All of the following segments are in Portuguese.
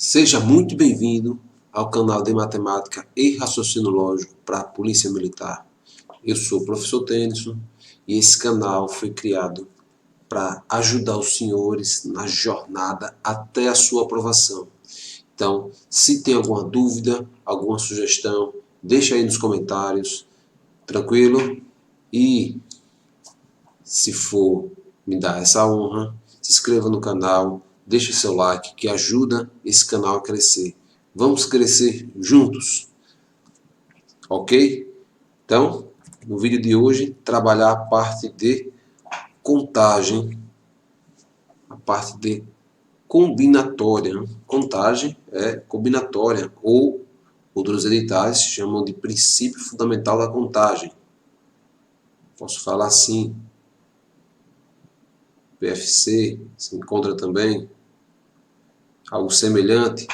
Seja muito bem-vindo ao canal de Matemática e Raciocínio Lógico para a Polícia Militar. Eu sou o professor Tennyson e esse canal foi criado para ajudar os senhores na jornada até a sua aprovação. Então, se tem alguma dúvida, alguma sugestão, deixa aí nos comentários, tranquilo? E se for me dar essa honra, se inscreva no canal, deixe seu like que ajuda esse canal a crescer. Vamos crescer juntos, ok? Então, no vídeo de hoje, trabalhar a parte de contagem, a parte de combinatória. Contagem é combinatória, ou outros editais chamam de princípio fundamental da contagem. Posso falar assim. PFC se encontra também algo semelhante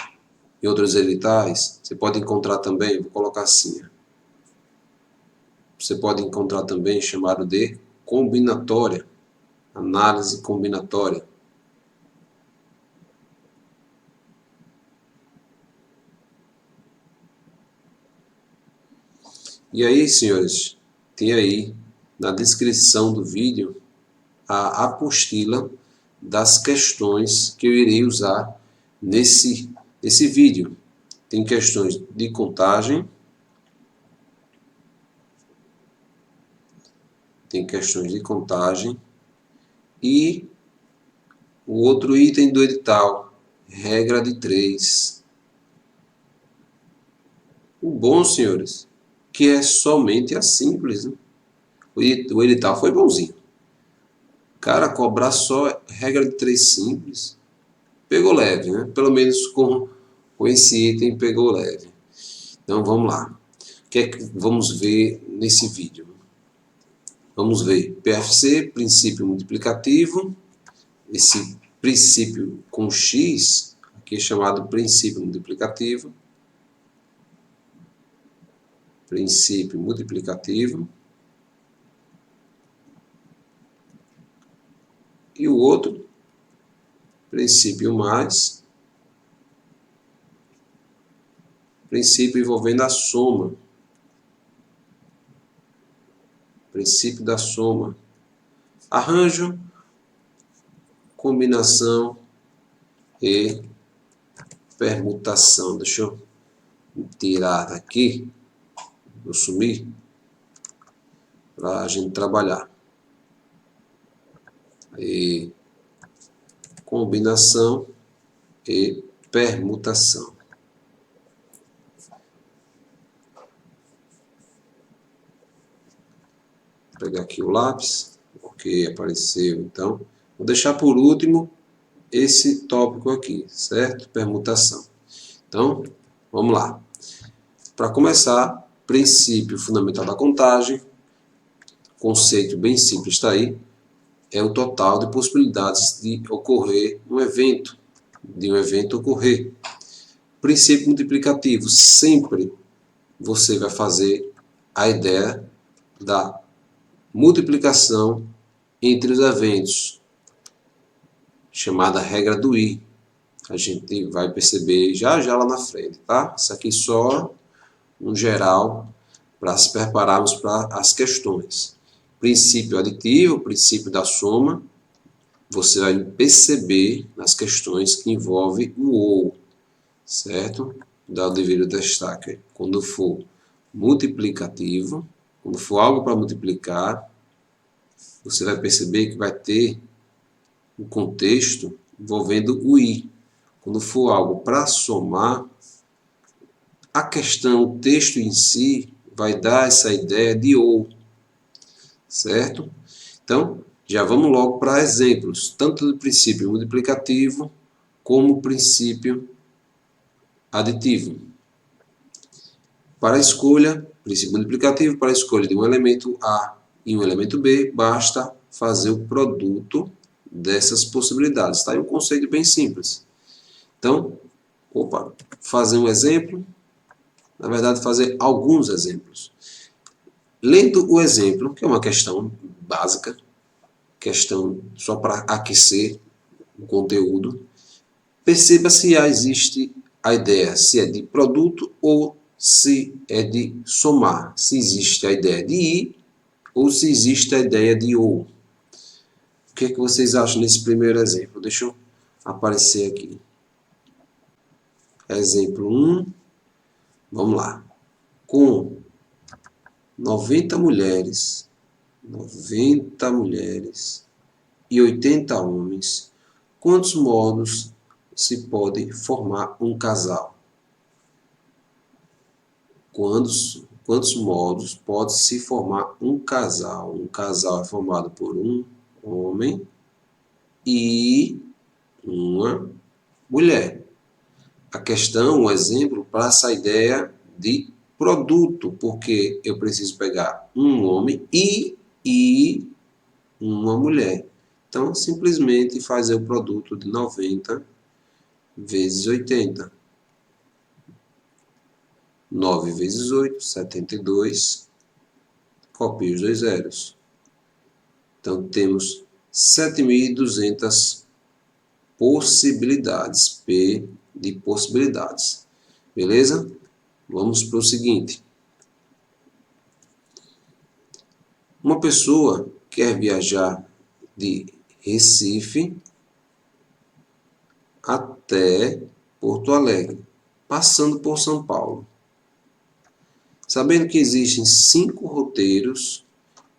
em outros editais. Você pode encontrar também, vou colocar assim, você pode encontrar também chamado de combinatória, análise combinatória. E aí, senhores, tem aí na descrição do vídeo a apostila das questões que eu irei usar nesse vídeo. Tem questões de contagem, e o outro item do edital, regra de 3. O bom, senhores, que é somente a simples, né? O edital foi bonzinho. Cara, cobrar só regra de 3 simples, pegou leve, né? Pelo menos com esse item pegou leve. Então vamos lá. O que é que vamos ver nesse vídeo? Vamos ver PFC, princípio multiplicativo. Esse princípio com X, aqui é chamado princípio multiplicativo. Princípio multiplicativo. E o outro, princípio mais, princípio envolvendo a soma. Princípio da soma. Arranjo, combinação e permutação. Deixa eu tirar daqui, vou sumir, para a gente trabalhar. E combinação e permutação. Vou pegar aqui o lápis, ok, apareceu, então. Vou deixar por último esse tópico aqui, certo? Permutação. Então, vamos lá. Para começar, princípio fundamental da contagem, conceito bem simples está aí, é o total de possibilidades de ocorrer um evento, ocorrer. Princípio multiplicativo, sempre você vai fazer a ideia da multiplicação entre os eventos, chamada regra do I. A gente vai perceber já lá na frente, tá? Isso aqui só um geral para se prepararmos para as questões. Princípio aditivo, princípio da soma, você vai perceber nas questões que envolve o ou, certo? Dá o devido destaque. Quando for multiplicativo, quando for algo para multiplicar, você vai perceber que vai ter um contexto envolvendo o i. Quando for algo para somar, a questão, o texto em si, vai dar essa ideia de ou, certo? Então, já vamos logo para exemplos, tanto do princípio multiplicativo como princípio aditivo. Para a escolha, princípio multiplicativo, para a escolha de um elemento A e um elemento B, basta fazer o produto dessas possibilidades. Está aí um conceito bem simples. Então, fazer um exemplo, na verdade, fazer alguns exemplos. Lendo o exemplo, que é uma questão básica, questão só para aquecer o conteúdo, Perceba se já existe a ideia, se é de produto ou se é de somar. Se existe a ideia de e ou se existe a ideia de ou. O que é que vocês acham nesse primeiro exemplo? Deixa eu aparecer aqui. Exemplo 1. Vamos lá. Com 90 mulheres e 80 homens, quantos modos se pode formar um casal? Quantos modos pode se formar um casal? Um casal é formado por um homem e uma mulher. A questão, o exemplo, passa a ideia de produto, porque eu preciso pegar um homem e uma mulher. Então, simplesmente fazer o produto de 90 vezes 80. 9 vezes 8, 72. Copie os dois zeros. Então, temos 7.200 possibilidades. P de possibilidades. Beleza? Vamos para o seguinte. Uma pessoa quer viajar de Recife até Porto Alegre, passando por São Paulo. Sabendo que existem 5 roteiros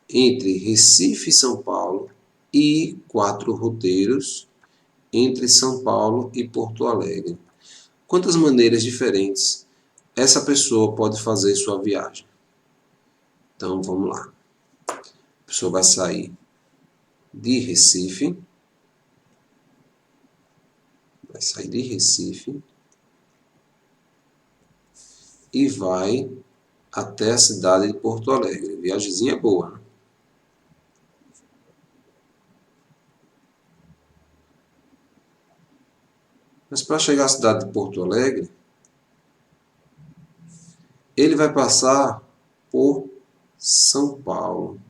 entre Recife e São Paulo e 4 roteiros entre São Paulo e Porto Alegre. Quantas maneiras diferentes essa pessoa pode fazer sua viagem? Então, vamos lá. A pessoa vai sair de Recife, e vai até a cidade de Porto Alegre. Viagemzinha boa, né? Mas para chegar à cidade de Porto Alegre, ele vai passar por São Paulo.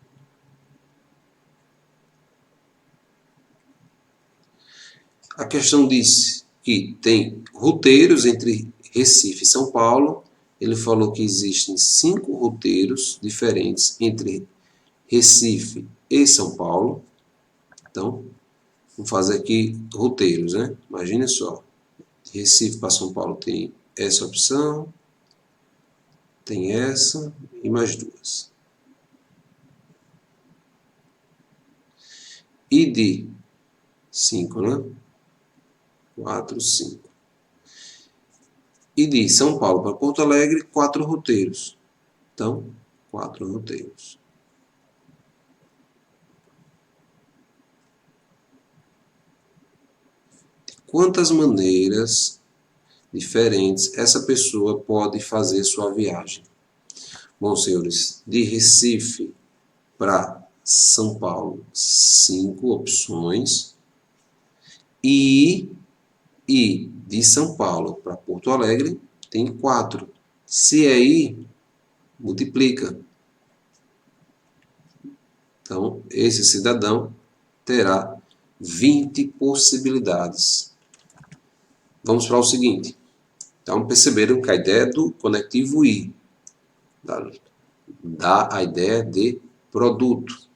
A questão diz que tem roteiros entre Recife e São Paulo. Ele falou que existem 5 roteiros diferentes entre Recife e São Paulo. Então, vamos fazer aqui roteiros, né? Imagine só. De Recife para São Paulo tem essa opção, tem essa e mais duas. E de 5, né? 4, 5. E de São Paulo para Porto Alegre, 4 roteiros. Então, 4 roteiros. Quantas maneiras diferentes essa pessoa pode fazer sua viagem? Bom, senhores, de Recife para São Paulo, 5 opções. E de São Paulo para Porto Alegre, tem 4. Se é ir, multiplica. Então, esse cidadão terá 20 possibilidades. Vamos para o seguinte. Então, perceberam que a ideia do conectivo I dá a ideia de produto.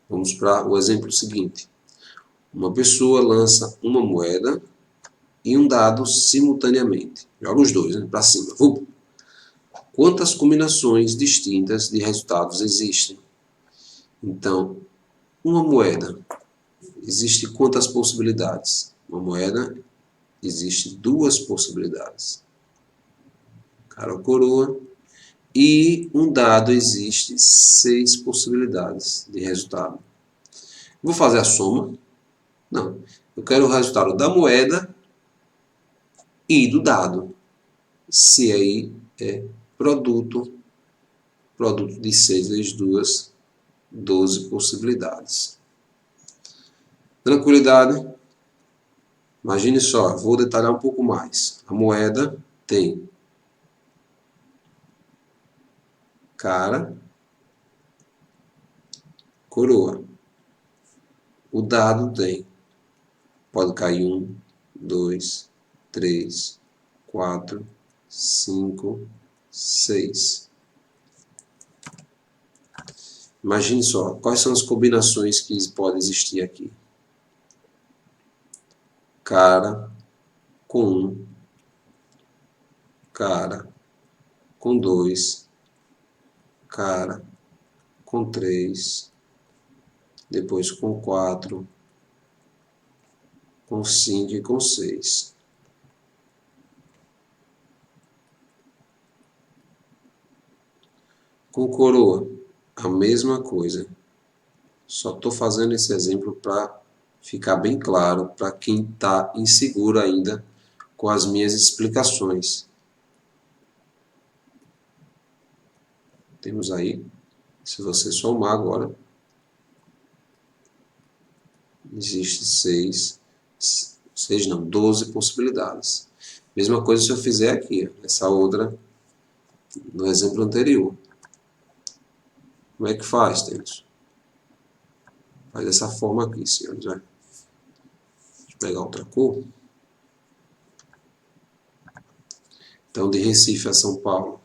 Vamos para o exemplo seguinte. Uma pessoa lança uma moeda e um dado simultaneamente. Joga os dois, né, para cima. Quantas combinações distintas de resultados existem? Então, uma moeda, existe quantas possibilidades? Uma moeda, existe 2 possibilidades. Cara ou coroa. E um dado, existe 6 possibilidades de resultado. Vou fazer a soma? Não. Eu quero o resultado da moeda e do dado. Se aí é produto de 6 vezes 2, 12 possibilidades. Tranquilidade? Imagine só, vou detalhar um pouco mais. A moeda tem cara, coroa. O dado tem, pode cair 1, 2, 3, 4, 5, 6. Imagine só, quais são as combinações que podem existir aqui? Cara com 1, cara com 2, cara com 3, depois com 4, com 5 e com 6. Com coroa, a mesma coisa. Só estou fazendo esse exemplo para ficar bem claro para quem está inseguro ainda com as minhas explicações. Temos aí, se você somar agora, existe 12 possibilidades. Mesma coisa se eu fizer aqui, essa outra, no exemplo anterior. Como é que faz, Tênis? Faz dessa forma aqui, senhores. Deixa eu pegar outra cor. Então, de Recife a São Paulo,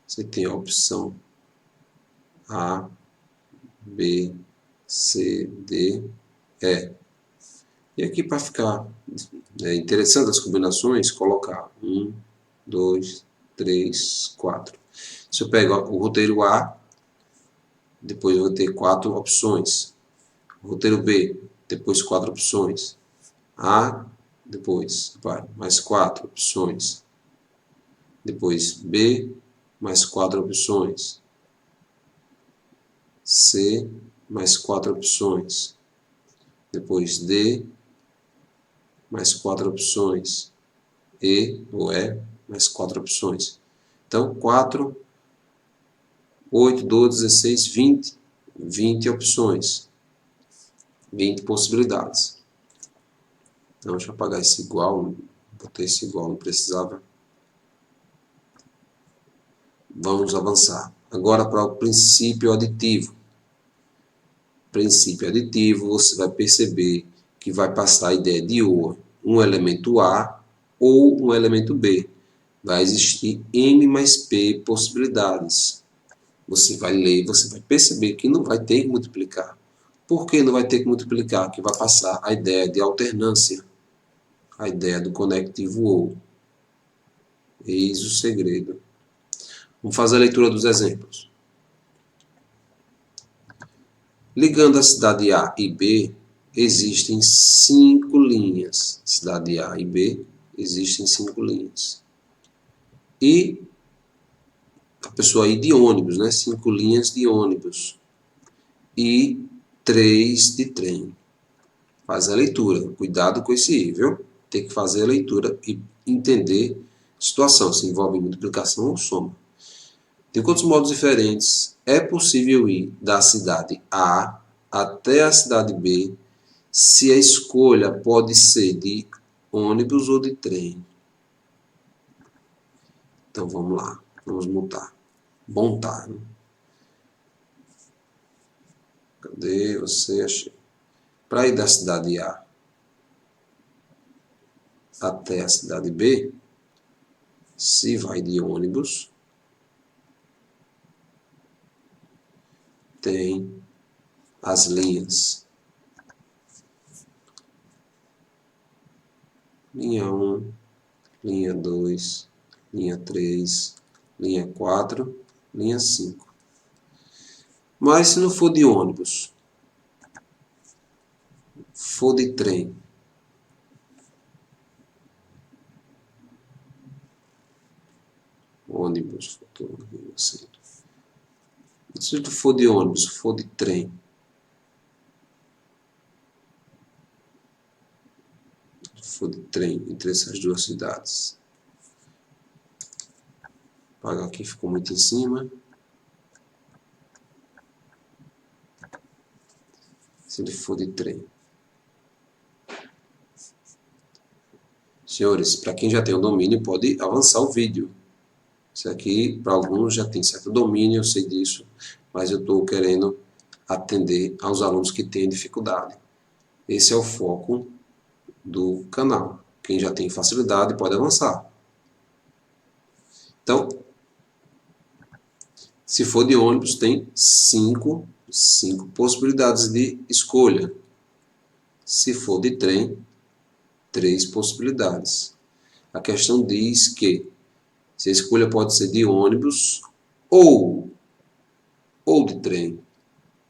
você tem a opção A, B, C, D, E. E aqui, para ficar interessante as combinações, colocar 1, 2, 3, 4. Se eu pegar o roteiro A, depois eu vou ter 4 opções. O roteiro B, depois 4 opções. A, depois, mais 4 opções. Depois B, mais 4 opções. C, mais 4 opções. Depois D, mais 4 opções. E, ou E, mais 4 opções. Então, 4, 8, 12, 16, 20. 20 opções. 20 possibilidades. Então, deixa eu apagar esse igual. Botei esse igual, não precisava. Vamos avançar. Agora para o princípio aditivo. Princípio aditivo, você vai perceber que vai passar a ideia de ou um elemento A ou um elemento B. Vai existir M mais P possibilidades. Você vai ler, você vai perceber que não vai ter que multiplicar. Por que não vai ter que multiplicar? Que vai passar a ideia de alternância. A ideia do conectivo ou. Eis o segredo. Vamos fazer a leitura dos exemplos. Ligando a cidade A e B, existem 5 linhas. Cidade A e B, existem 5 linhas. E a pessoa ir de ônibus, né? 5 linhas de ônibus. E 3 de trem. Faz a leitura. Cuidado com esse I, viu? Tem que fazer a leitura e entender a situação, se envolve multiplicação ou soma. De quantos modos diferentes é possível ir da cidade A até a cidade B, se a escolha pode ser de ônibus ou de trem? Então vamos lá, vamos montar. Montar. Né? Cadê você? Achei. Para ir da cidade A até a cidade B, se vai de ônibus, tem as linhas. Linha 1, linha 2, linha 3, linha 4, linha 5. Mas se não for de ônibus, for de trem, ônibus, se tu for de ônibus, for de trem, for de trem entre essas duas cidades, apagar aqui, ficou muito em cima. Se ele for de trem. Senhores, para quem já tem o domínio, pode avançar o vídeo. Isso aqui, para alguns, já tem certo domínio, eu sei disso, mas eu estou querendo atender aos alunos que têm dificuldade. Esse é o foco do canal. Quem já tem facilidade pode avançar. Então, se for de ônibus, tem cinco possibilidades de escolha. Se for de trem, 3 possibilidades. A questão diz que se a escolha pode ser de ônibus ou de trem.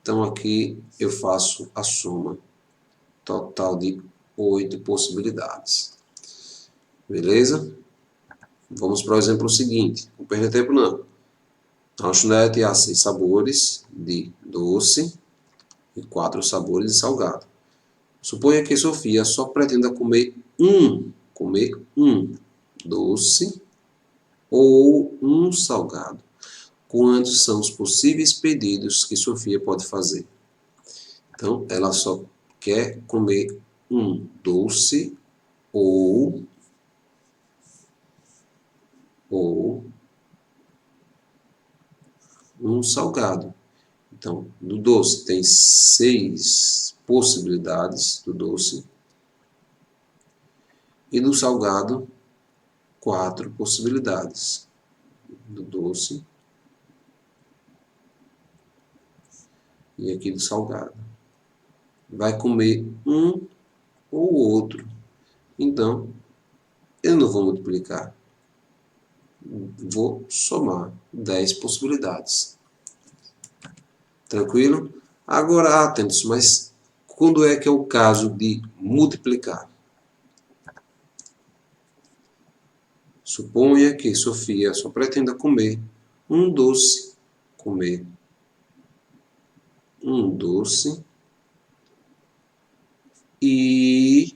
Então aqui eu faço a soma. Total de 8 possibilidades. Beleza? Vamos para o exemplo seguinte. Não perder tempo não. A lanchonete há 6 sabores de doce e 4 sabores de salgado. Suponha que Sofia só pretenda comer um doce ou um salgado. Quantos são os possíveis pedidos que Sofia pode fazer? Então, ela só quer comer um doce ou um salgado. Então, do doce tem 6 possibilidades do doce e do salgado 4 possibilidades do doce e aqui do salgado. Vai comer um ou outro. Então, eu não vou multiplicar. Vou somar 10 possibilidades. Tranquilo? Agora, atentos, mas quando é que é o caso de multiplicar? Suponha que Sofia só pretenda comer um doce. Comer um doce e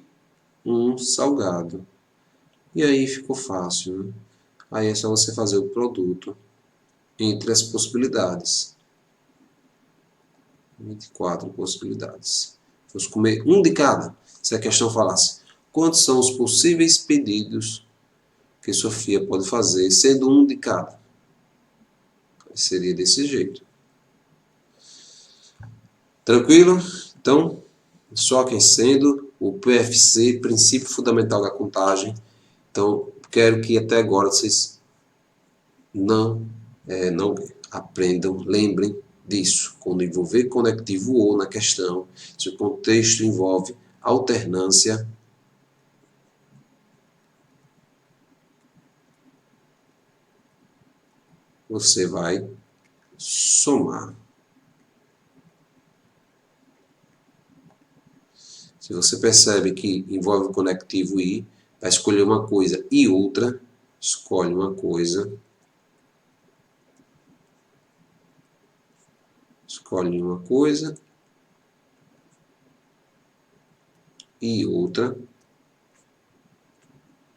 um salgado. E aí ficou fácil, né? Aí é só você fazer o produto entre as possibilidades. 24 possibilidades. Fosse comer um de cada. Se a questão falasse, quantos são os possíveis pedidos que Sofia pode fazer, sendo um de cada? Seria desse jeito. Tranquilo? Então, só aquecendo o PFC, Princípio Fundamental da Contagem. Então, quero que até agora vocês não aprendam, lembrem disso. Quando envolver conectivo ou na questão, se o contexto envolve alternância, você vai somar. Se você percebe que envolve o conectivo e, vai escolher uma coisa e outra, escolhe uma coisa, escolhe uma coisa e outra,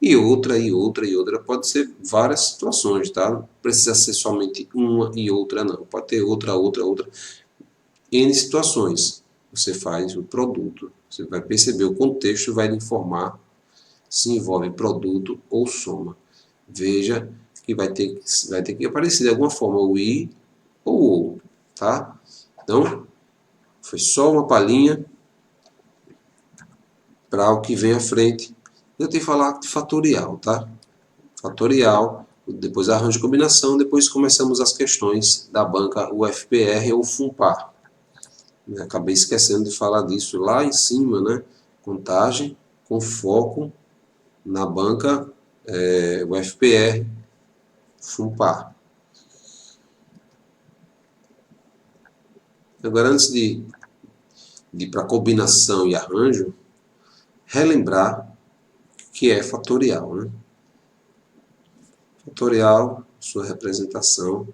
e outra, e outra, e outra. Pode ser várias situações, tá? Não precisa ser somente uma e outra, não. Pode ter outra, outra, outra. N situações. Você faz o produto. Você vai perceber o contexto e vai lhe informar se envolve produto ou soma. Veja que vai ter que aparecer de alguma forma o i ou o, tá? Então, foi só uma palhinha para o que vem à frente. Eu tenho que falar de fatorial, tá? Fatorial, depois arranjo de combinação, depois começamos as questões da banca UFPR ou FUNPAR. Acabei esquecendo de falar disso lá em cima, né? Contagem com foco na banca UFPR, FUNPAR. Agora, antes de ir para combinação e arranjo, relembrar que é fatorial, né? Fatorial, sua representação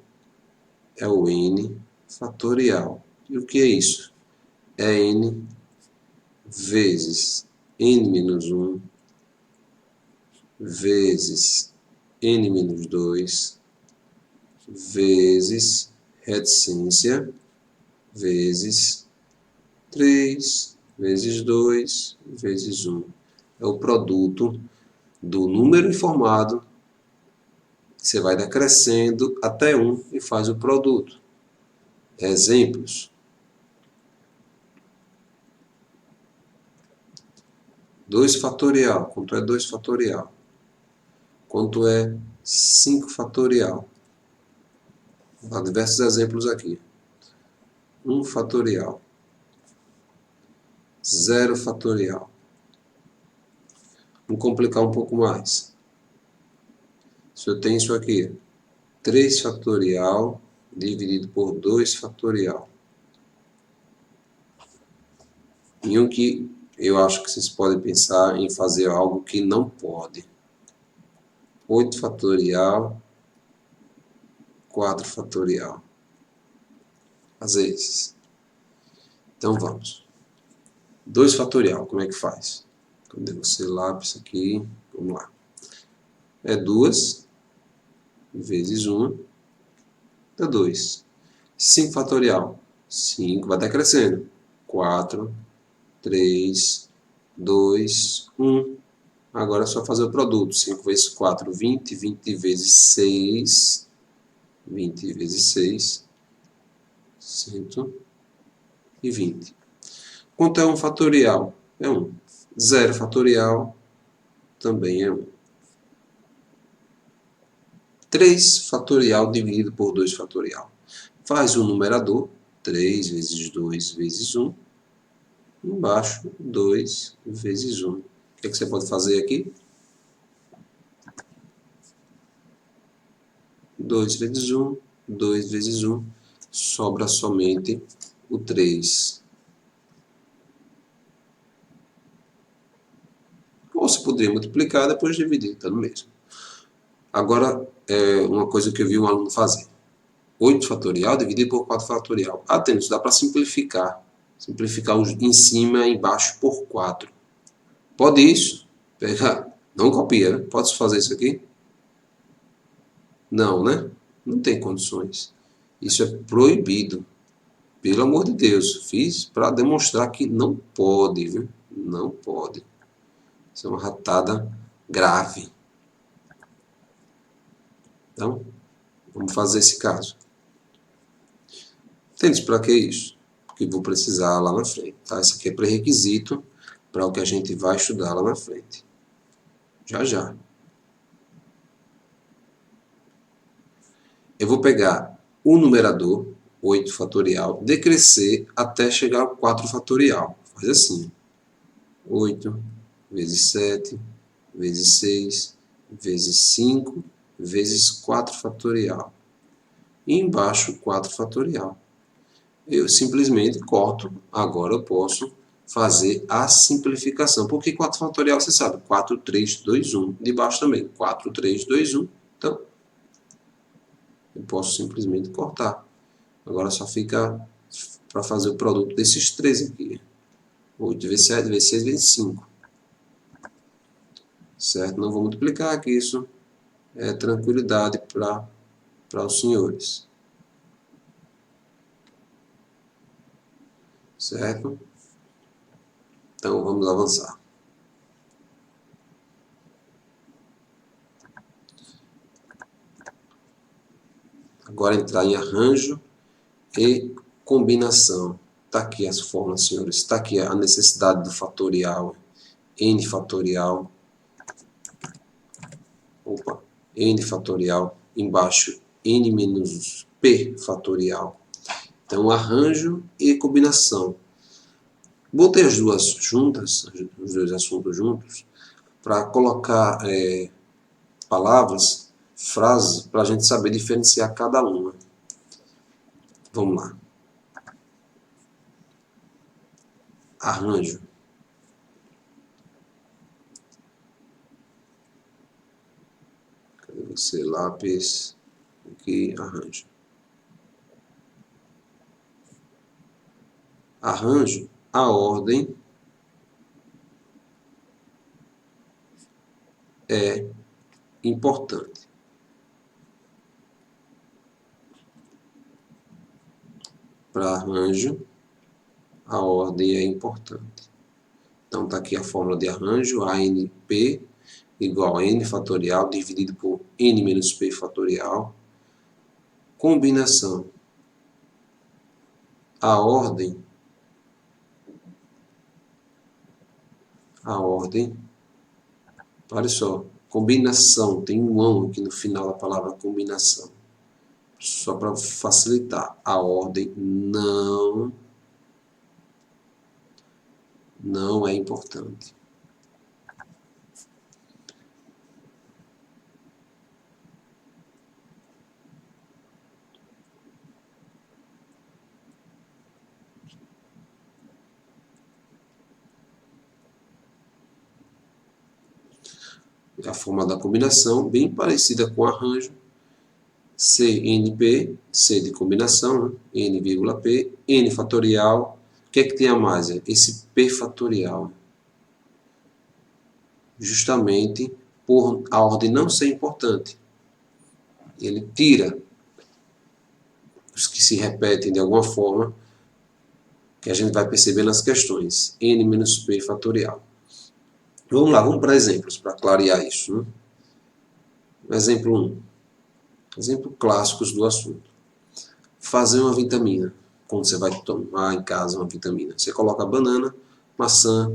é o n fatorial. E o que é isso? É n vezes n-1 vezes n-2 vezes reticência vezes 3 vezes 2 vezes 1. É o produto do número informado. Você vai decrescendo até 1 e faz o produto. Exemplos. 2 fatorial. Quanto é 2 fatorial? Quanto é 5 fatorial? Vou dar diversos exemplos aqui. 1 fatorial. 0 fatorial. Vamos complicar um pouco mais. Se eu tenho isso aqui, 3 fatorial dividido por 2 fatorial. E um que eu acho que vocês podem pensar em fazer algo que não pode. 8 fatorial, 4 fatorial. Fazer esses. Então vamos. 2 fatorial, como é que faz? Cadê você lápis aqui? Vamos lá. É 2 vezes 1 dá 2. 5 fatorial. 5 vai decrescendo. 4, 3, 2, 1. Agora é só fazer o produto. 5 vezes 4, 20. 20 vezes 6. 20 vezes 6. 120. Quanto é 1 fatorial? É 1. 0 fatorial também é 1. 3 fatorial dividido por 2 fatorial. Faz o numerador. 3 vezes 2 vezes 1. Embaixo, 2 vezes 1. O que você pode fazer aqui? 2 vezes 1, 2 vezes 1. Sobra somente o 3. Ou você poderia multiplicar e depois dividir, está no mesmo. Agora, uma coisa que eu vi um aluno fazer. 8 fatorial dividido por 4 fatorial. Atento, dá para simplificar. Simplificar em cima e embaixo por 4. Pode isso? Pegar. Não copia, né? Pode fazer isso aqui? Não, né? Não tem condições. Isso é proibido. Pelo amor de Deus. Fiz para demonstrar que não pode, viu? Não pode. Isso é uma ratada grave. Então, vamos fazer esse caso. Entende para que isso? Porque vou precisar lá na frente. Tá? Isso aqui é pré-requisito para o que a gente vai estudar lá na frente. Já já. Eu vou pegar o numerador, 8 fatorial, decrescer até chegar ao 4 fatorial. Faz assim. 8 vezes 7 vezes 6 vezes 5 vezes 4 fatorial. E embaixo 4 fatorial. Eu simplesmente corto. Agora eu posso fazer a simplificação. Porque 4 fatorial, você sabe, 4, 3, 2, 1. De baixo também, 4, 3, 2, 1. Então, eu posso simplesmente cortar. Agora só fica para fazer o produto desses três aqui. 8 vezes 7 vezes 6 vezes 5. Certo? Não vou multiplicar, que isso é tranquilidade para os senhores. Certo? Então vamos avançar. Agora entrar em arranjo e combinação. Está aqui as fórmulas, senhores. Está aqui a necessidade do fatorial. N fatorial. Opa. N fatorial. Embaixo, N menos P fatorial. Então, arranjo e combinação. Botei as duas juntas, os dois assuntos juntos, para colocar palavras, frases, para a gente saber diferenciar cada uma. Vamos lá. Arranjo. Cadê você? Lápis. Aqui, arranjo. Arranjo, a ordem é importante. Para arranjo, a ordem é importante. Então, está aqui a fórmula de arranjo, ANP igual a N fatorial dividido por N menos P fatorial. Combinação. A ordem a ordem, olha só, combinação, tem um ão aqui no final da palavra combinação, só para facilitar, a ordem não é importante. A forma da combinação, bem parecida com o arranjo, CNP, C de combinação, né? N,P, N fatorial. O que é que tem a mais? Esse P fatorial. Justamente por a ordem não ser importante. Ele tira os que se repetem de alguma forma, que a gente vai perceber nas questões. N menos P fatorial. Vamos lá, vamos para exemplos, para clarear isso. Né? Exemplo 1. Exemplo clássicos do assunto. Fazer uma vitamina. Quando você vai tomar em casa uma vitamina. Você coloca banana, maçã,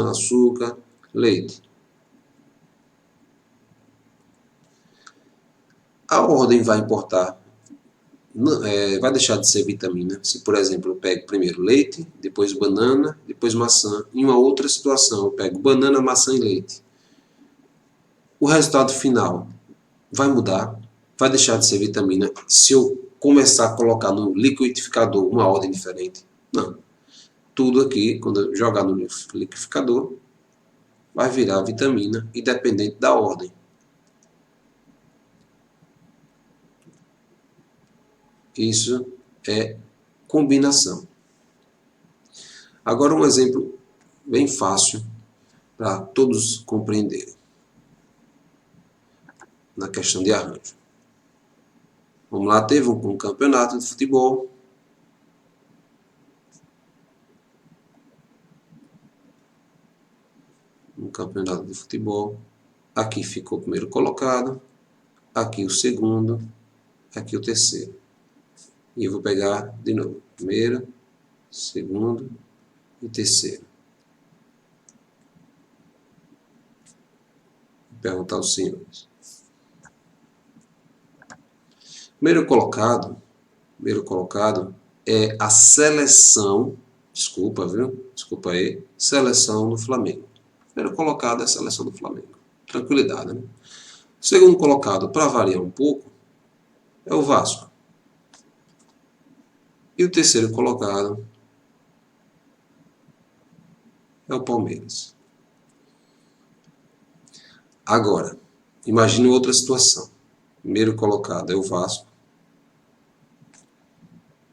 açúcar, leite. A ordem vai importar, vai deixar de ser vitamina. Se, por exemplo, eu pego primeiro leite, depois banana, depois maçã. Em uma outra situação, eu pego banana, maçã e leite. O resultado final vai mudar, vai deixar de ser vitamina se eu começar a colocar no liquidificador uma ordem diferente? Não. Tudo aqui, quando eu jogar no liquidificador, vai virar vitamina, independente da ordem. Isso é combinação. Agora um exemplo bem fácil para todos compreenderem na questão de arranjo. Vamos lá, teve um campeonato de futebol. Um campeonato de futebol. Aqui ficou o primeiro colocado, aqui o segundo, aqui o terceiro. E eu vou pegar de novo, primeiro, segundo e terceiro. Vou perguntar aos senhores. Primeiro colocado é a seleção, desculpa aí, seleção do Flamengo. Primeiro colocado é a seleção do Flamengo. Tranquilidade, né? Segundo colocado, para variar um pouco, é o Vasco. E o terceiro colocado é o Palmeiras. Agora, imagine outra situação. Primeiro colocado é o Vasco.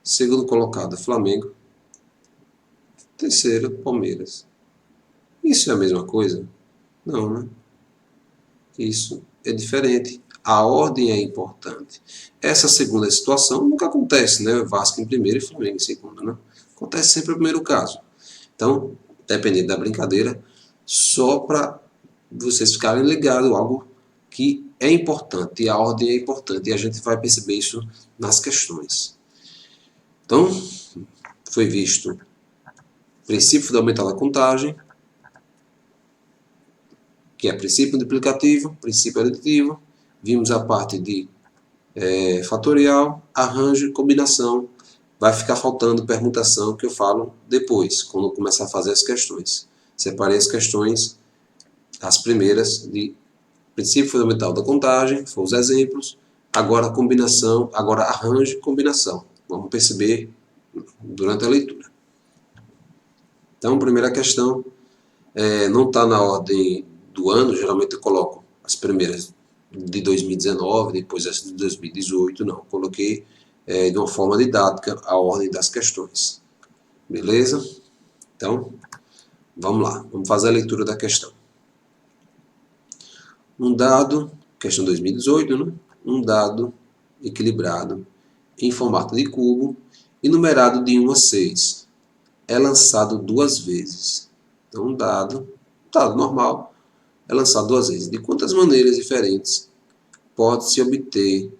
Segundo colocado, Flamengo. Terceiro, Palmeiras. Isso é a mesma coisa? Não, né? Isso é diferente. A ordem é importante. Essa segunda situação nunca acontece, né? Vasco em primeiro e Flamengo em segundo, né? Acontece sempre o primeiro caso. Então, dependendo da brincadeira, só para vocês ficarem ligados, algo que é importante, e a ordem é importante, e a gente vai perceber isso nas questões. Então, foi visto o princípio fundamental da contagem, que é princípio multiplicativo, princípio aditivo, vimos a parte de fatorial, arranjo e combinação. Vai ficar faltando permutação, que eu falo depois, quando eu começar a fazer as questões. Separei as questões, as primeiras, de princípio fundamental da contagem, foram os exemplos, agora combinação, agora arranjo e combinação. Vamos perceber durante a leitura. Então, primeira questão, não está na ordem do ano, geralmente eu coloco as primeiras de 2019, depois as de 2018, não. Coloquei de uma forma didática a ordem das questões. Beleza? Então, vamos lá. Vamos fazer a leitura da questão. Um dado, questão 2018, né? Um dado equilibrado em formato de cubo e numerado de 1 a 6. É lançado 2 vezes. Então, um dado normal, é lançado 2 vezes. De quantas maneiras diferentes pode-se obter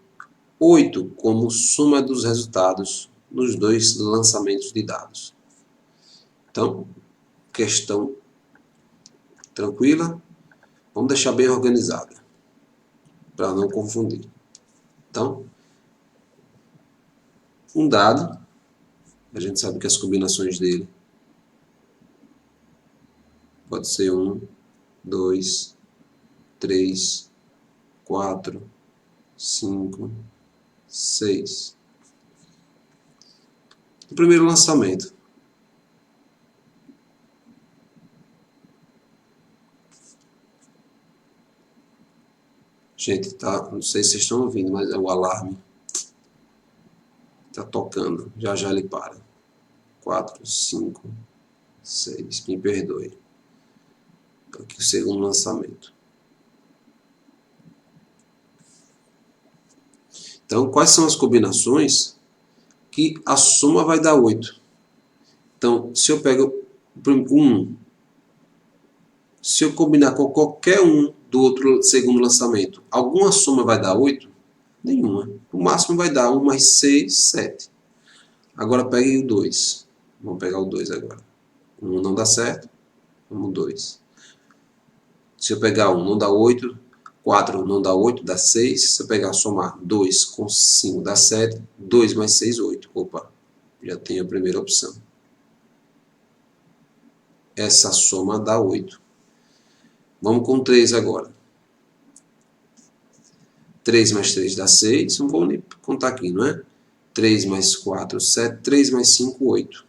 8 como soma dos resultados nos dois lançamentos de dados. Então, questão tranquila. Vamos deixar bem organizada, para não confundir. Então, um dado, a gente sabe que as combinações dele pode ser 1, 2, 3, 4, 5, 6. O primeiro lançamento. Gente, tá, não sei se vocês estão ouvindo, mas é o alarme. Tá tocando. Já já ele para. 4, 5, 6. Me perdoe. Aqui o segundo lançamento. Então, quais são as combinações que a soma vai dar 8? Então, se eu pego 1, se eu combinar com qualquer um do outro segundo lançamento, alguma soma vai dar 8? Nenhuma. O máximo vai dar 1 mais 6, 7. Agora peguei o 2. Vamos pegar o 2 agora. 1 não dá certo. Vamos 2. Se eu pegar 1 não dá 8. 4 não dá 8, dá 6. Se eu pegar somar 2 com 5 dá 7. 2 mais 6, 8. Opa, já tenho a primeira opção. Essa soma dá 8. Vamos com 3 agora. 3 mais 3 dá 6. Não vou nem contar aqui, não é? 3 mais 4, 7. 3 mais 5, 8.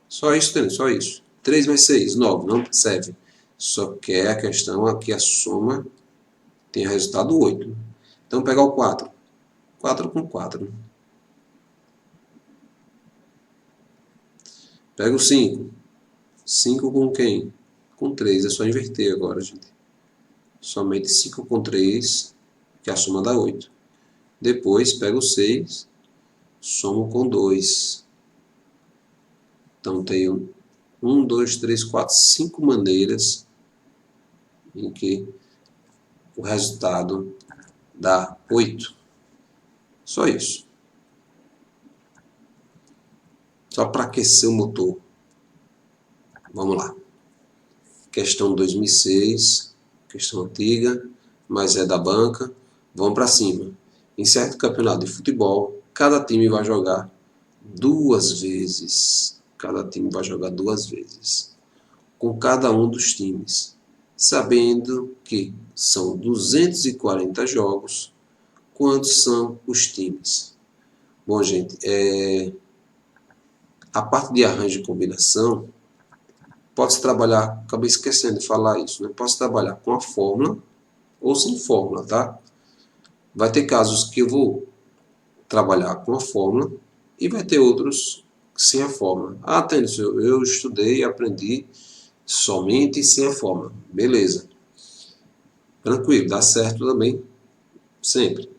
Só isso, entendeu? Só isso. 3 mais 6, 9. Não serve. Só que é a questão aqui, a soma tem o resultado 8. Então, pegar o 4. 4 com 4. Pega o 5. 5 com quem? Com 3. É só inverter agora, gente. Somente 5 com 3, que a soma dá 8. Depois, pego o 6, somo com 2. Então, tenho 1, 2, 3, 4, 5 maneiras em que o resultado dá 8. Só isso. Só para aquecer o motor. Vamos lá. Questão 2006, questão antiga, mas é da banca. Vamos para cima. Em certo campeonato de futebol, cada time vai jogar 2 vezes. Cada time vai jogar 2 vezes. Com cada um dos times. Sabendo que são 240 jogos. Quantos são os times? Bom, gente, a parte de arranjo e combinação, pode-se trabalhar, acabei esquecendo de falar isso, né? Pode-se trabalhar com a fórmula ou sem fórmula, tá? Vai ter casos que eu vou trabalhar com a fórmula e vai ter outros sem a fórmula. Ah, Tênis, eu estudei e aprendi somente sem a fórmula. Beleza. Tranquilo, dá certo também, sempre.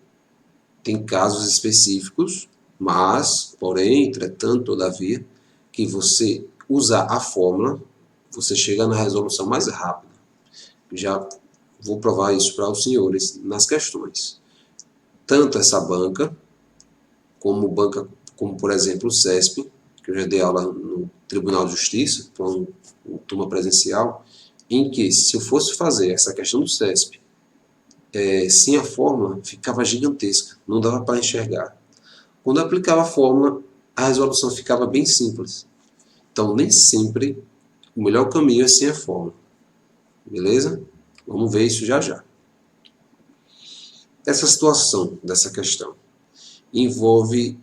Tem casos específicos, mas, porém, entretanto, todavia, que você usar a fórmula, você chega na resolução mais rápida. Já vou provar isso para os senhores nas questões. Tanto essa banca, como por exemplo o CESP, que eu já dei aula no Tribunal de Justiça, para uma turma presencial, em que se eu fosse fazer essa questão do CESP sem a fórmula, ficava gigantesca, não dava para enxergar. Quando eu aplicava a fórmula, a resolução ficava bem simples. Então, nem sempre o melhor caminho é sem a fórmula. Beleza? Vamos ver isso já já. Essa situação dessa questão envolve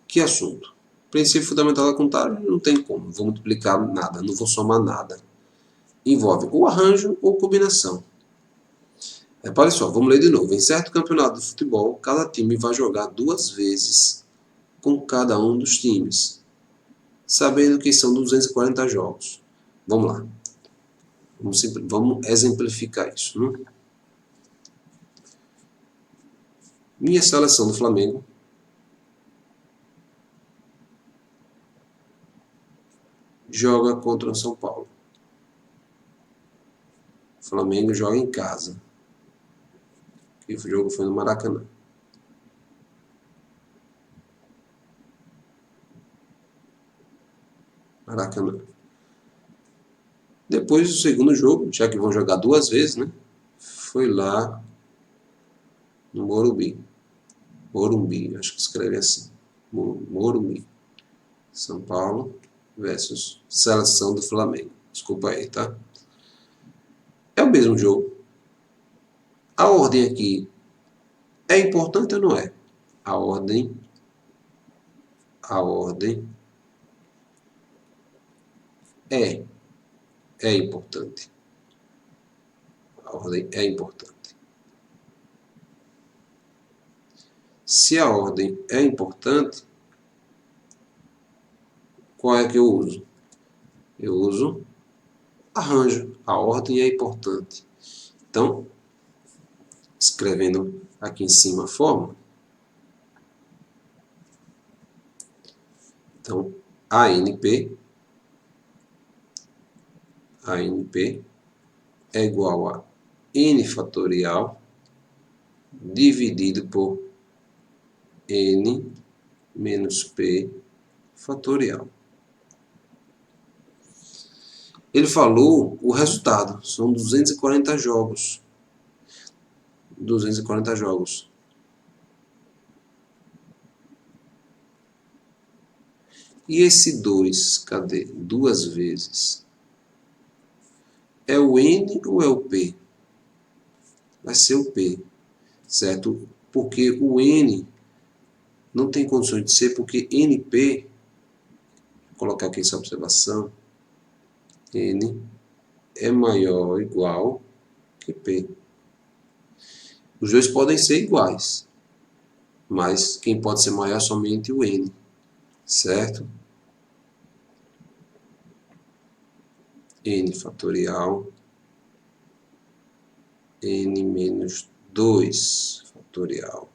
que assunto? Princípio fundamental da contagem não tem como, não vou multiplicar nada, não vou somar nada. Envolve o arranjo ou combinação. Repare só, vamos ler de novo. Em certo campeonato de futebol, cada time vai jogar 2 vezes com cada um dos times, sabendo que são 240 jogos. Vamos lá. Vamos exemplificar isso. Né? Minha seleção do Flamengo joga contra o São Paulo. O Flamengo joga em casa. E o jogo foi no Maracanã. Maracanã. Depois do segundo jogo, já que vão jogar 2 vezes, né? Foi lá no Morumbi. Morumbi, acho que escreve assim. Morumbi. São Paulo versus Seleção do Flamengo. Desculpa aí, tá? É o mesmo jogo. A ordem aqui é importante ou não é? A ordem é importante. A ordem é importante. Se a ordem é importante, qual é que eu uso? Eu uso arranjo. A ordem é importante. Então, escrevendo aqui em cima a fórmula. Então, ANP é igual a N fatorial dividido por N menos P fatorial. Ele falou o resultado, são 240 jogos. 240 jogos. E esse 2, cadê? 2 vezes. É o N ou é o P? Vai ser o P, certo? Porque o N não tem condições de ser, porque NP, vou colocar aqui essa observação, N é maior ou igual que P. Os dois podem ser iguais, mas quem pode ser maior é somente o N, certo? N fatorial, N menos 2 fatorial.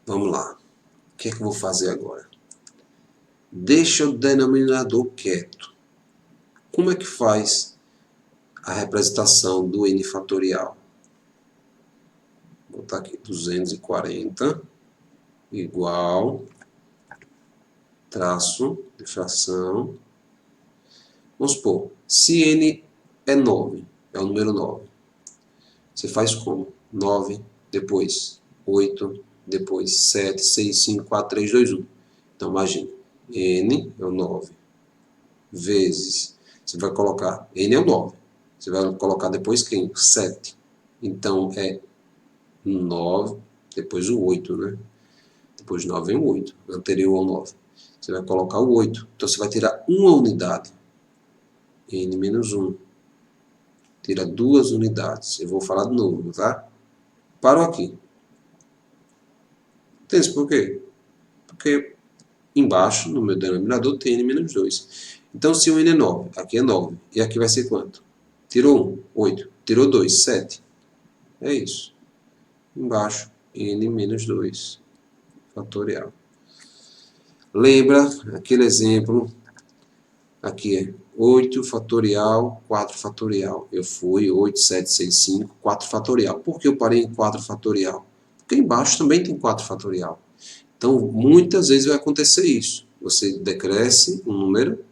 Vamos lá. O que é que eu vou fazer agora? Deixa o denominador quieto. Como é que faz a representação do N fatorial? Vou botar aqui 240 igual traço de fração. Vamos supor, se N é 9, é o número 9. Você faz como? 9, depois 8, depois 7, 6, 5, 4, 3, 2, 1. Então, imagine, N é o 9, vezes, você vai colocar, N é o 9, você vai colocar depois quem? 7. Então, é 9, depois o 8, né? Depois de 9 vem o 8, anterior ao 9. Você vai colocar o 8, então você vai tirar uma unidade, N menos 1. Tira 2 unidades. Eu vou falar de novo, tá? Paro aqui. Entende por quê? Porque embaixo, no meu denominador, tem N menos 2. Então, se o N é 9, aqui é 9. E aqui vai ser quanto? Tirou 1, 8. Tirou 2, 7. É isso. Embaixo, N menos 2. Fatorial. Lembra aquele exemplo? Aqui é 8 fatorial, 4 fatorial. Eu fui 8, 7, 6, 5, 4 fatorial. Por que eu parei em 4 fatorial? Porque embaixo também tem 4 fatorial. Então, muitas vezes vai acontecer isso. Você decresce um número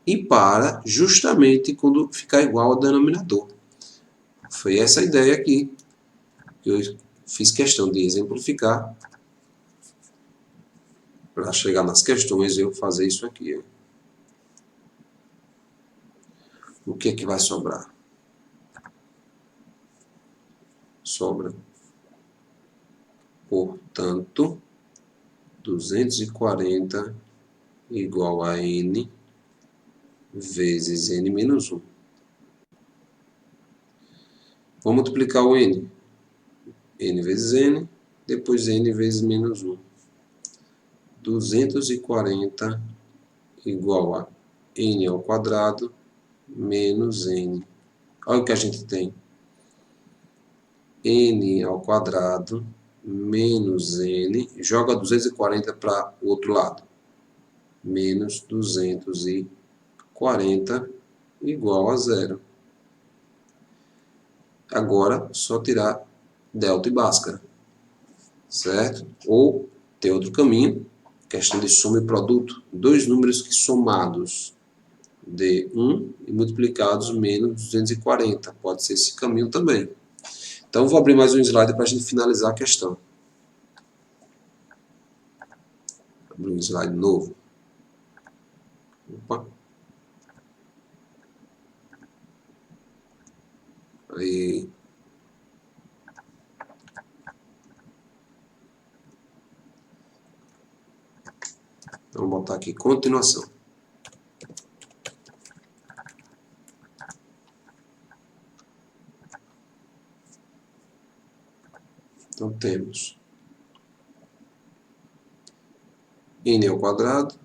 e para justamente quando ficar igual ao denominador. Foi essa a ideia aqui que eu fiz questão de exemplificar para chegar nas questões eu fazer isso aqui. O que é que vai sobrar? Sobra, portanto, 240 igual a N vezes N menos 1. Vou multiplicar o N. N vezes N, depois N vezes menos 1. 240 igual a N ao quadrado menos N. Olha o que a gente tem. N ao quadrado menos N. Joga 240 para o outro lado. Menos 240 igual a 0. Agora, só tirar delta e Bhaskara, certo? Ou tem outro caminho, questão de soma e produto, dois números que somados de 1 e multiplicados menos 240, pode ser esse caminho também. Então, vou abrir mais um slide para a gente finalizar a questão. Abrir um slide novo. Opa. Aí. Vamos botar aqui continuação. Então temos n ao quadrado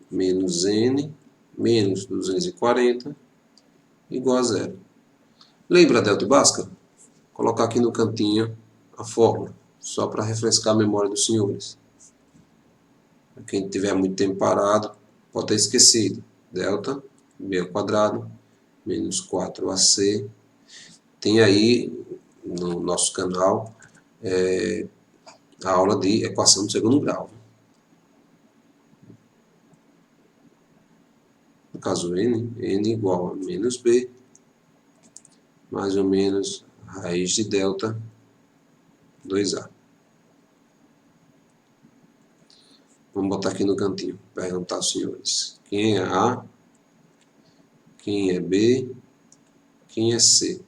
menos n menos 240 igual a zero. Lembra delta e Bhaskara? Vou colocar aqui no cantinho a fórmula, só para refrescar a memória dos senhores. Quem tiver muito tempo parado, pode ter esquecido. Delta, b ao quadrado, menos 4ac. Tem aí no nosso canal a aula de equação do segundo grau. No caso n igual a menos b, mais ou menos raiz de delta 2a. Vamos botar aqui no cantinho, perguntar aos senhores. Quem é A? Quem é B? Quem é C?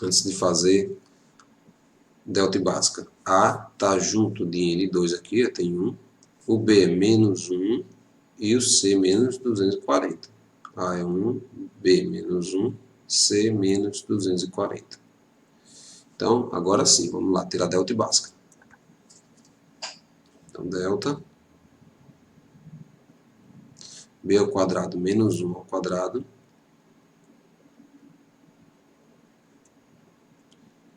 Antes de fazer delta e Bhaskara. A está junto de N2 aqui, tem 1. O B é menos 1 e o C menos 240. A é 1, B menos 1, C menos 240. Então, agora sim, vamos lá, tirar delta e Bhaskara. Então, delta, b ao quadrado menos 1 ao quadrado,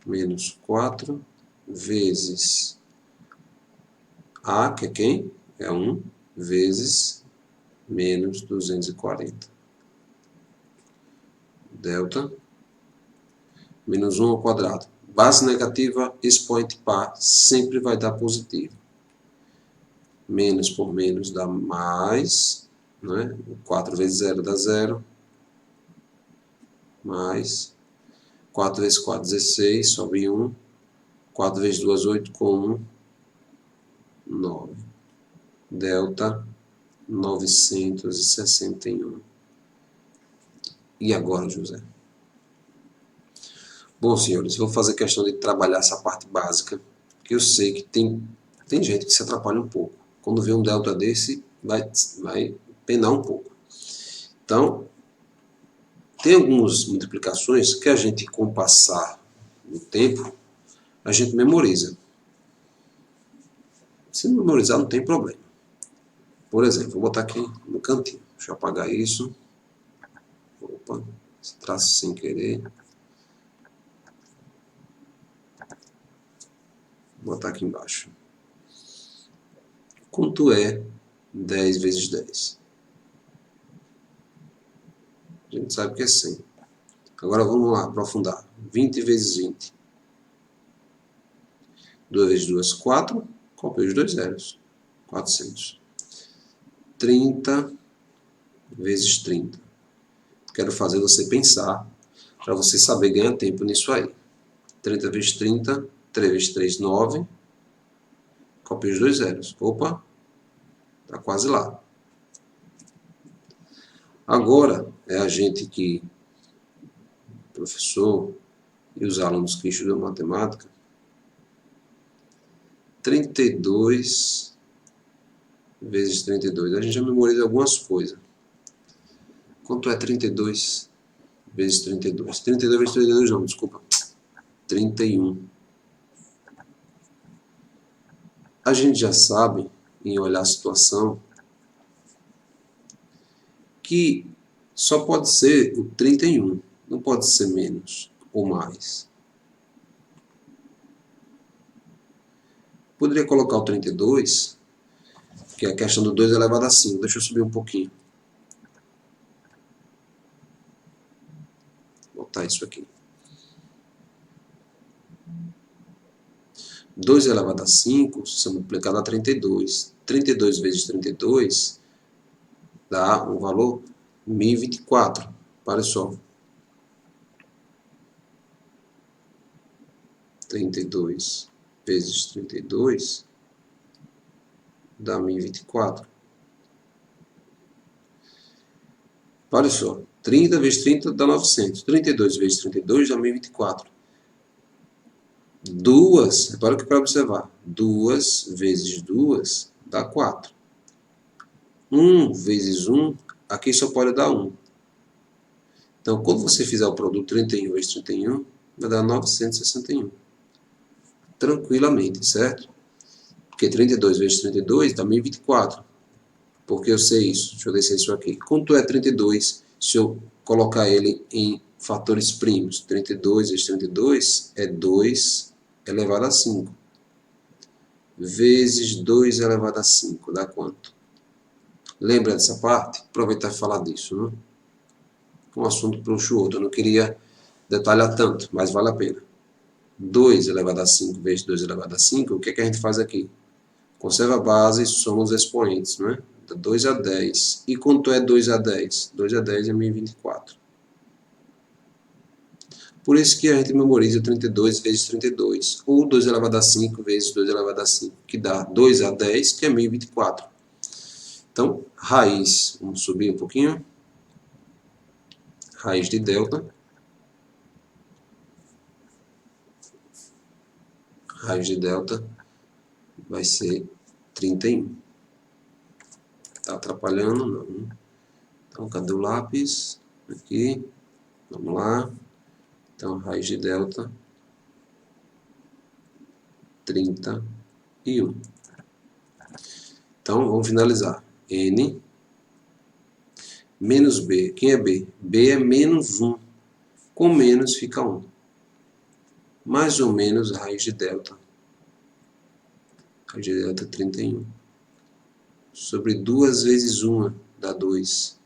menos 4, vezes a, que é quem? É 1, vezes menos 240. Delta, menos 1 ao quadrado. Base negativa, expoente par, sempre vai dar positivo. Menos por menos dá mais, né? 4 vezes 0 dá 0, mais 4 vezes 4, 16, sobe 1, 4 vezes 2, 8, com 1, 9. Delta, 961. E agora, José? Bom, senhores, vou fazer questão de trabalhar essa parte básica, que eu sei que tem gente que se atrapalha um pouco. Quando vê um delta desse, vai penar um pouco. Então, tem algumas multiplicações que a gente, com o passar do tempo, a gente memoriza. Se não memorizar, não tem problema. Por exemplo, vou botar aqui no cantinho. Deixa eu apagar isso. Opa, esse traço sem querer. Vou botar aqui embaixo. Quanto é 10 vezes 10? A gente sabe que é 100. Agora vamos lá, aprofundar. 20 vezes 20. 2 vezes 2, 4. Copiei os dois zeros. 400. 30 vezes 30. Quero fazer você pensar, para você saber ganhar tempo nisso aí. 30 vezes 30, 3 vezes 3, 9. Copiei os dois zeros. Opa, está quase lá. Agora, é a gente que, professor e os alunos que estudam matemática, 32 vezes 32. A gente já memoriza algumas coisas. Quanto é 32 vezes 32? 32 vezes 32 não, desculpa. 31. A gente já sabe, em olhar a situação, que só pode ser o 31, não pode ser menos ou mais. Poderia colocar o 32, que é a questão do 2 elevado a 5. Deixa eu subir um pouquinho. botar isso aqui. 2 elevado a 5, se multiplicado a 32. 32 vezes 32 dá um valor 1024. Olha só. 32 vezes 32 dá 1024. Olha só. 30 vezes 30 dá 900. 32 vezes 32 dá 1024. 2, repara o que eu quero observar. 2 vezes 2 dá 4. 1 vezes 1, aqui só pode dar 1. Então, quando você fizer o produto 31 vezes 31, vai dar 961. Tranquilamente, certo? Porque 32 vezes 32 dá 1024. Porque eu sei isso. Deixa eu descer isso aqui. Quanto é 32 se eu colocar ele em fatores primos? 32 vezes 32 é 2 elevado a 5. Vezes 2 elevado a 5 dá quanto? Lembra dessa parte? Aproveitar e falar disso, né? Um assunto luxuoso. Eu não queria detalhar tanto, mas vale a pena. 2 elevado a 5 vezes 2 elevado a 5, o que é que a gente faz aqui? Conserva a base e soma os expoentes, não é? 2 a 10. E quanto é 2 a 10? 2 a 10 é 1024. Por isso que a gente memoriza 32 vezes 32. Ou 2 elevado a 5 vezes 2 elevado a 5, que dá 2 a 10, que é 1024. Então, raiz, vamos subir um pouquinho. Raiz de delta. Raiz de delta vai ser 31. Está atrapalhando? Não. Então, cadê o lápis? Aqui. Vamos lá. Então, raiz de delta 31. Então, vamos finalizar. N menos B. Quem é B? B é menos 1. Com menos fica 1. Mais ou menos raiz de delta. Raiz de delta 31. Sobre 2 vezes 1 dá 2.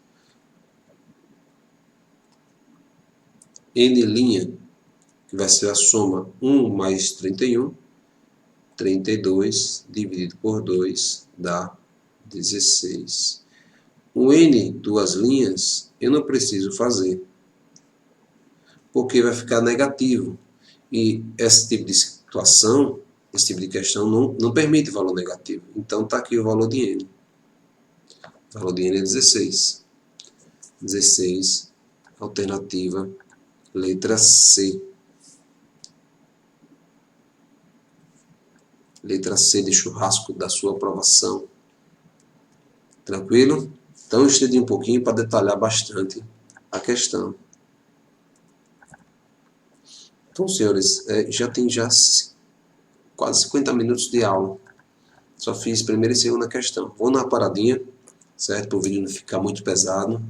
N', que vai ser a soma 1 mais 31. 32 dividido por 2 dá 16. O N, duas linhas, eu não preciso fazer, porque vai ficar negativo. E esse tipo de situação, esse tipo de questão, não permite valor negativo. Então, está aqui o valor de N. O valor de N é 16. 16, alternativa, letra C. Letra C de churrasco da sua aprovação. Tranquilo? Então, eu estendi um pouquinho para detalhar bastante a questão. Então, senhores, já tem quase 50 minutos de aula. Só fiz primeira e segunda questão. Vou na paradinha, certo? Para o vídeo não ficar muito pesado.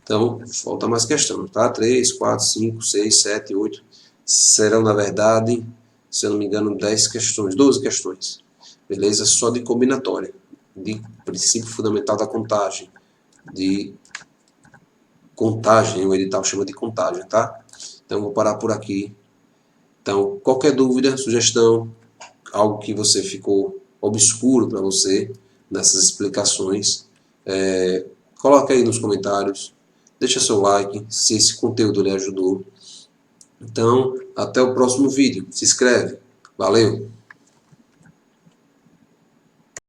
Então, falta mais questão, tá? 3, 4, 5, 6, 7, 8. Serão, na verdade, se eu não me engano, 10 questões, 12 questões. Beleza? Só de combinatória. De princípio fundamental da contagem. De contagem, o edital chama de contagem, tá? Então, vou parar por aqui. Então, qualquer dúvida, sugestão, algo que você ficou obscuro para você nessas explicações, coloque aí nos comentários, deixa seu like se esse conteúdo lhe ajudou. Então, até o próximo vídeo. Se inscreve. Valeu!